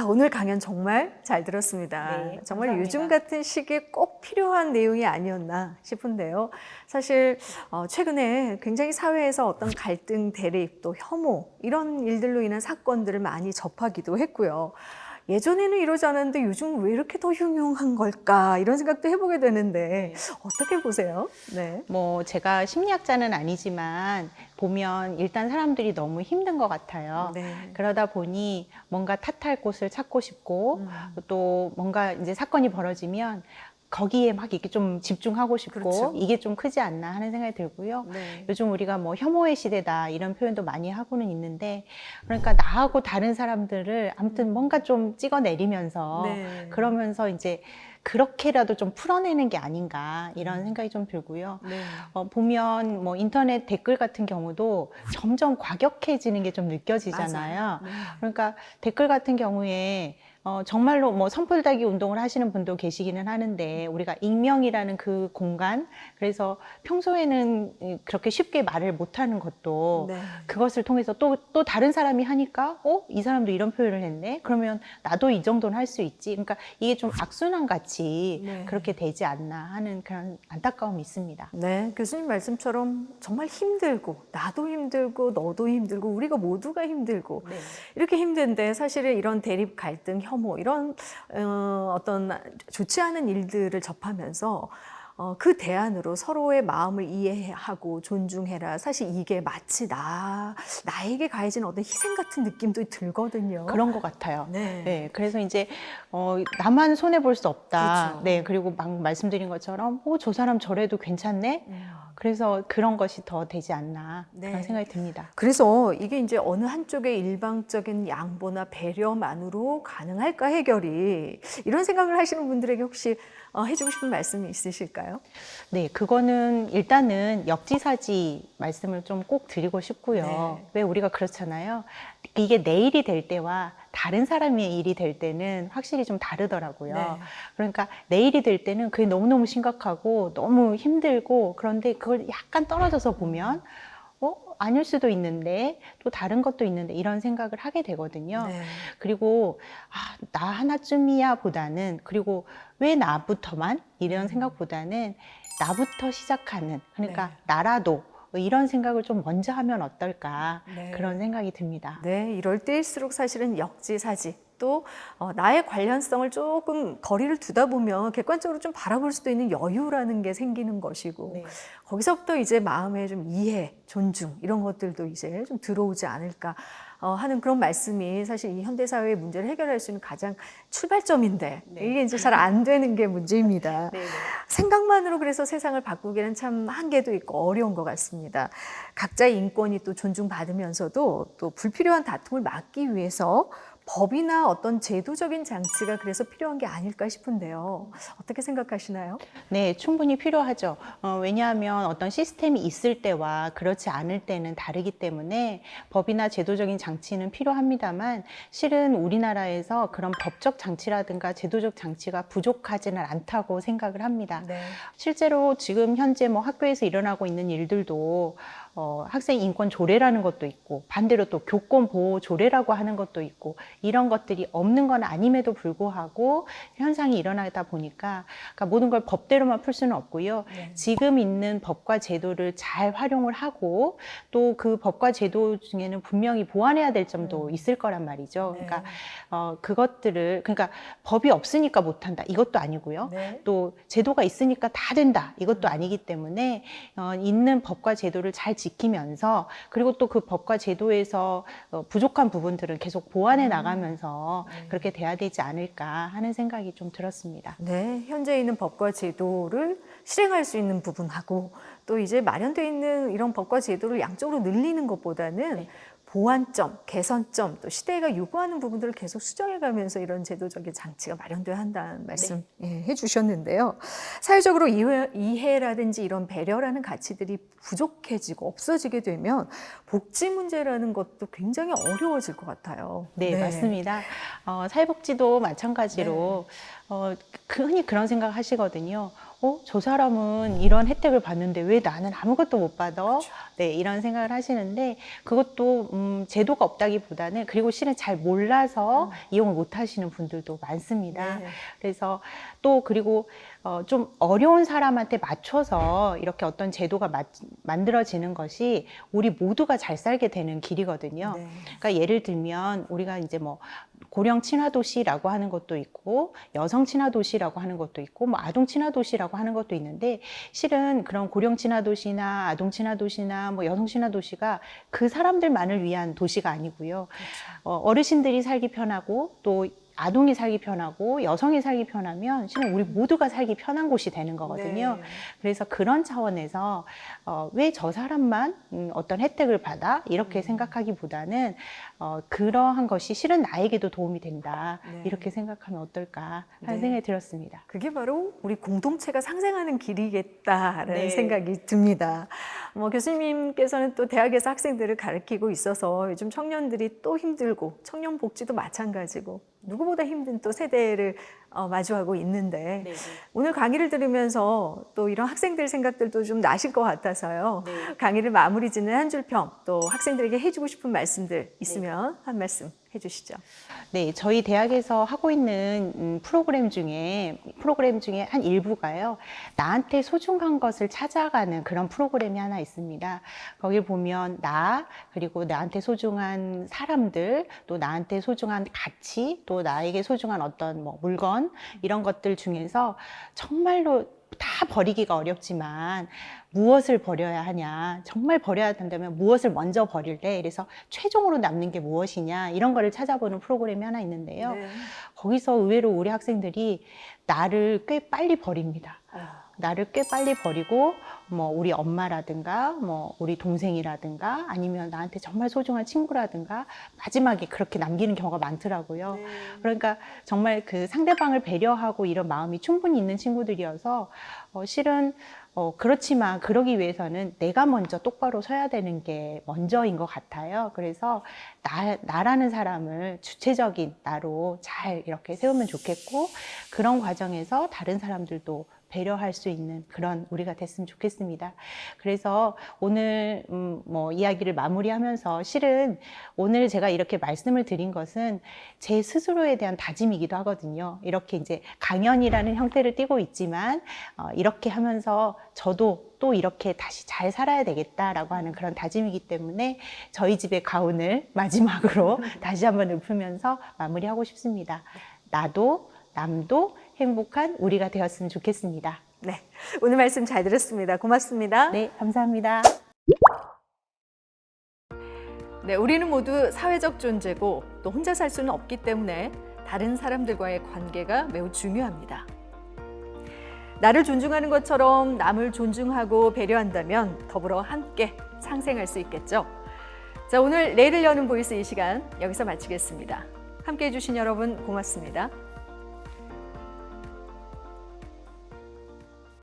오늘 강연 정말 잘 들었습니다. 네, 정말 감사합니다. 요즘 같은 시기에 꼭 필요한 내용이 아니었나 싶은데요. 사실 최근에 굉장히 사회에서 어떤 갈등, 대립, 또 혐오 이런 일들로 인한 사건들을 많이 접하기도 했고요. 예전에는 이러지 않았는데 요즘 왜 이렇게 더 흉흉한 걸까 이런 생각도 해보게 되는데 어떻게 보세요? 네. 뭐 제가 심리학자는 아니지만 보면 일단 사람들이 너무 힘든 것 같아요. 네. 그러다 보니 뭔가 탓할 곳을 찾고 싶고 또 뭔가 이제 사건이 벌어지면 거기에 막 이렇게 좀 집중하고 싶고 그렇죠. 이게 좀 크지 않나 하는 생각이 들고요. 네. 요즘 우리가 뭐 혐오의 시대다 이런 표현도 많이 하고는 있는데 그러니까 나하고 다른 사람들을 아무튼 뭔가 좀 찍어내리면서 네. 그러면서 이제 그렇게라도 좀 풀어내는 게 아닌가 이런 생각이 좀 들고요. 네. 보면 뭐 인터넷 댓글 같은 경우도 점점 과격해지는 게 좀 느껴지잖아요. 맞아요. 네. 그러니까 댓글 같은 경우에 정말로 뭐 선풀달기 운동을 하시는 분도 계시기는 하는데 우리가 익명이라는 그 공간, 그래서 평소에는 그렇게 쉽게 말을 못하는 것도 네. 그것을 통해서 또 다른 사람이 하니까 이 사람도 이런 표현을 했네? 그러면 나도 이 정도는 할 수 있지. 그러니까 이게 좀 악순환 같이 네. 그렇게 되지 않나 하는 그런 안타까움이 있습니다. 네, 교수님 말씀처럼 정말 힘들고 나도 힘들고 너도 힘들고 우리가 모두가 힘들고 네. 이렇게 힘든데 사실은 이런 대립, 갈등, 혐오 이런 어떤 좋지 않은 일들을 접하면서 그 대안으로 서로의 마음을 이해하고 존중해라. 사실 이게 마치 나에게 가해진 어떤 희생 같은 느낌도 들거든요. 그런 것 같아요. 네. 네, 그래서 이제 나만 손해 볼 수 없다. 그렇죠. 네, 그리고 막 말씀드린 것처럼 저 사람 저래도 괜찮네. 그래서 그런 것이 더 되지 않나 그런 네. 생각이 듭니다. 그래서 이게 이제 어느 한쪽의 일방적인 양보나 배려만으로 가능할까 해결이 이런 생각을 하시는 분들에게 혹시 해주고 싶은 말씀이 있으실까요? 네, 그거는 일단은 역지사지 말씀을 좀 꼭 드리고 싶고요. 네. 왜 우리가 그렇잖아요. 이게 내 일이 될 때와 다른 사람의 일이 될 때는 확실히 좀 다르더라고요. 네. 그러니까 내 일이 될 때는 그게 너무너무 심각하고 너무 힘들고 그런데 그걸 약간 떨어져서 보면 아닐 수도 있는데 또 다른 것도 있는데 이런 생각을 하게 되거든요. 네. 그리고 나 하나쯤이야 보다는, 그리고 왜 나부터만 이런 생각보다는 나부터 시작하는, 그러니까 네. 나라도 이런 생각을 좀 먼저 하면 어떨까 네. 그런 생각이 듭니다. 네, 이럴 때일수록 사실은 역지사지 또 나의 관련성을 조금 거리를 두다 보면 객관적으로 좀 바라볼 수도 있는 여유라는 게 생기는 것이고 네. 거기서부터 이제 마음의 좀 이해, 존중 이런 것들도 이제 좀 들어오지 않을까 하는 그런 말씀이 사실 이 현대사회의 문제를 해결할 수 있는 가장 출발점인데 네. 이게 이제 잘 안 되는 게 문제입니다. 네, 네. 생각만으로 그래서 세상을 바꾸기는 참 한계도 있고 어려운 것 같습니다. 각자의 인권이 또 존중받으면서도 또 불필요한 다툼을 막기 위해서 법이나 어떤 제도적인 장치가 그래서 필요한 게 아닐까 싶은데요. 어떻게 생각하시나요? 네, 충분히 필요하죠. 왜냐하면 어떤 시스템이 있을 때와 그렇지 않을 때는 다르기 때문에 법이나 제도적인 장치는 필요합니다만 실은 우리나라에서 그런 법적 장치라든가 제도적 장치가 부족하지는 않다고 생각을 합니다. 네. 실제로 지금 현재 뭐 학교에서 일어나고 있는 일들도 학생 인권 조례라는 것도 있고 반대로 또 교권 보호 조례라고 하는 것도 있고 이런 것들이 없는 건 아님에도 불구하고 현상이 일어나다 보니까 그러니까 모든 걸 법대로만 풀 수는 없고요. 네. 지금 있는 법과 제도를 잘 활용을 하고 또 그 법과 제도 중에는 분명히 보완해야 될 점도 있을 거란 말이죠. 네. 그러니까 그것들을 그러니까 법이 없으니까 못한다 이것도 아니고요. 네. 또 제도가 있으니까 다 된다 이것도 아니기 때문에 있는 법과 제도를 잘 지키면서 그리고 또 그 법과 제도에서 부족한 부분들을 계속 보완해 나가면서 그렇게 돼야 되지 않을까 하는 생각이 좀 들었습니다. 네, 현재 있는 법과 제도를 실행할 수 있는 부분하고 또 이제 마련되어 있는 이런 법과 제도를 양쪽으로 늘리는 것보다는 보완점, 개선점, 또 시대가 요구하는 부분들을 계속 수정해가면서 이런 제도적인 장치가 마련돼야 한다는 말씀 해주셨는데요. 사회적으로 이해라든지 이런 배려라는 가치들이 부족해지고 없어지게 되면 복지 문제라는 것도 굉장히 어려워질 것 같아요. 네, 맞습니다. 사회복지도 마찬가지로 흔히 그런 생각 하시거든요. 저 사람은 이런 혜택을 받는데 왜 나는 아무것도 못 받아? 그렇죠. 네, 이런 생각을 하시는데 그것도 제도가 없다기보다는 그리고 실은 잘 몰라서 이용을 못 하시는 분들도 많습니다. 네. 그래서 또 그리고 좀 어려운 사람한테 맞춰서 이렇게 어떤 제도가 만들어지는 것이 우리 모두가 잘 살게 되는 길이거든요. 네. 그러니까 예를 들면 우리가 이제 뭐 고령 친화 도시라고 하는 것도 있고 여성 친화 도시라고 하는 것도 있고 뭐 아동 친화 도시라고 하는 것도 있는데 실은 그런 고령 친화 도시나 아동 친화 도시나 뭐 여성 친화 도시가 그 사람들만을 위한 도시가 아니고요. 그렇죠. 어르신들이 살기 편하고 또 아동이 살기 편하고 여성이 살기 편하면 실은 우리 모두가 살기 편한 곳이 되는 거거든요. 네. 그래서 그런 차원에서 왜 저 사람만 어떤 혜택을 받아? 이렇게 생각하기보다는 그러한 것이 실은 나에게도 도움이 된다. 네. 이렇게 생각하면 어떨까 하는 네. 생각이 들었습니다. 그게 바로 우리 공동체가 상생하는 길이겠다라는 네. 생각이 듭니다. 교수님께서는 또 대학에서 학생들을 가르치고 있어서 요즘 청년들이 또 힘들고 청년 복지도 마찬가지고 누구보다 힘든 또 세대를 마주하고 있는데 오늘 강의를 들으면서 또 이런 학생들 생각들도 좀 나실 것 같아서요. 강의를 마무리 짓는 한 줄 평, 또 학생들에게 해주고 싶은 말씀들 있으면 한 말씀 해주시죠. 네, 저희 대학에서 하고 있는 프로그램 중에 한 일부가요. 나한테 소중한 것을 찾아가는 그런 프로그램이 하나 있습니다. 거길 보면 그리고 나한테 소중한 사람들, 또 나한테 소중한 가치, 또 나에게 소중한 어떤 뭐 물건, 이런 것들 중에서 정말로 다 버리기가 어렵지만 무엇을 버려야 하냐, 정말 버려야 한다면 무엇을 먼저 버릴래? 그래서 최종으로 남는 게 무엇이냐, 이런 거를 찾아보는 프로그램이 하나 있는데요. 네. 거기서 의외로 우리 학생들이 나를 꽤 빨리 버립니다. 나를 꽤 빨리 버리고 뭐 우리 엄마라든가 뭐 우리 동생이라든가 아니면 나한테 정말 소중한 친구라든가 마지막에 그렇게 남기는 경우가 많더라고요. 네. 그러니까 정말 그 상대방을 배려하고 이런 마음이 충분히 있는 친구들이어서 실은 그렇지만 그러기 위해서는 내가 먼저 똑바로 서야 되는 게 먼저인 것 같아요. 그래서 나라는 사람을 주체적인 나로 잘 이렇게 세우면 좋겠고 그런 과정에서 다른 사람들도 배려할 수 있는 그런 우리가 됐으면 좋겠습니다. 그래서 오늘 뭐 이야기를 마무리하면서 실은 오늘 제가 이렇게 말씀을 드린 것은 제 스스로에 대한 다짐이기도 하거든요. 이렇게 이제 강연이라는 형태를 띠고 있지만 이렇게 하면서 저도 또 이렇게 다시 잘 살아야 되겠다라고 하는 그런 다짐이기 때문에 저희 집의 가훈을 마지막으로 다시 한번 읊으면서 마무리하고 싶습니다. 나도 남도 행복한 우리가 되었으면 좋겠습니다. 네, 오늘 말씀 잘 들었습니다. 고맙습니다. 네, 감사합니다. 네, 우리는 모두 사회적 존재고 또 혼자 살 수는 없기 때문에 다른 사람들과의 관계가 매우 중요합니다. 나를 존중하는 것처럼 남을 존중하고 배려한다면 더불어 함께 상생할 수 있겠죠. 자, 오늘 내일을 여는 보이스 이 시간 여기서 마치겠습니다. 함께해 주신 여러분 고맙습니다.